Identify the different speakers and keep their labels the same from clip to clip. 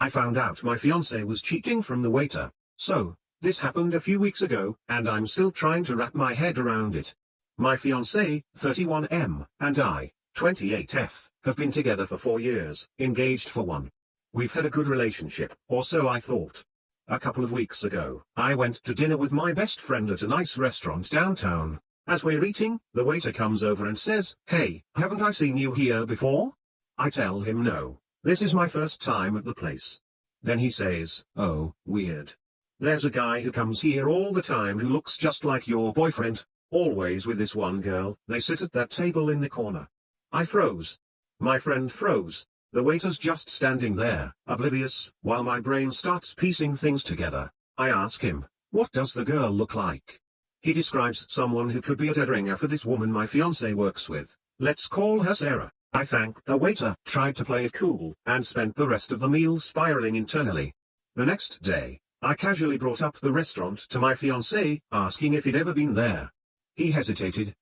Speaker 1: I found out my fiance was cheating from the waiter. So, this happened a few weeks ago, and I'm still trying to wrap my head around it. My fiance, 31M, and I, 28F, have been together for 4 years, engaged for 1. We've had a good relationship, or so I thought. A couple of weeks ago, I went to dinner with my best friend at a nice restaurant downtown. As we're eating, the waiter comes over and says, "Hey, haven't I seen you here before?" I tell him no, this is my first time at the place. Then he says, "Oh, weird. There's a guy who comes here all the time who looks just like your boyfriend, always with this one girl. They sit at that table in the corner." I froze. My friend froze. The waiter's just standing there, oblivious, while my brain starts piecing things together. I ask him, "What does the girl look like?" He describes someone who could be a dead ringer for this woman my fiance works with. Let's call her Sarah. I thanked the waiter, tried to play it cool, and spent the rest of the meal spiraling internally. The next day, I casually brought up the restaurant to my fiance, asking if he'd ever been there. He hesitated,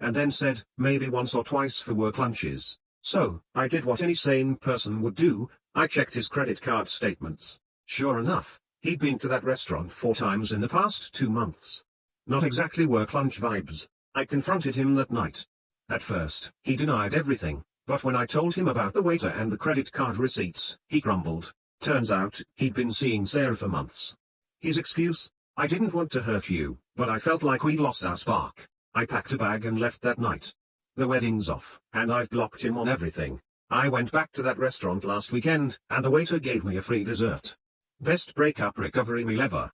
Speaker 1: and then said, maybe once or twice for work lunches. So, I did what any sane person would do, I checked his credit card statements. Sure enough, he'd been to that restaurant 4 times in the past 2 months. Not exactly work lunch vibes. I confronted him that night. At first, he denied everything, but when I told him about the waiter and the credit card receipts, he grumbled. Turns out, he'd been seeing Sarah for months. His excuse? I didn't want to hurt you, but I felt like we'd lost our spark. I packed a bag and left that night. The wedding's off, and I've blocked him on everything. I went back to that restaurant last weekend, and the waiter gave me a free dessert. Best breakup recovery meal ever.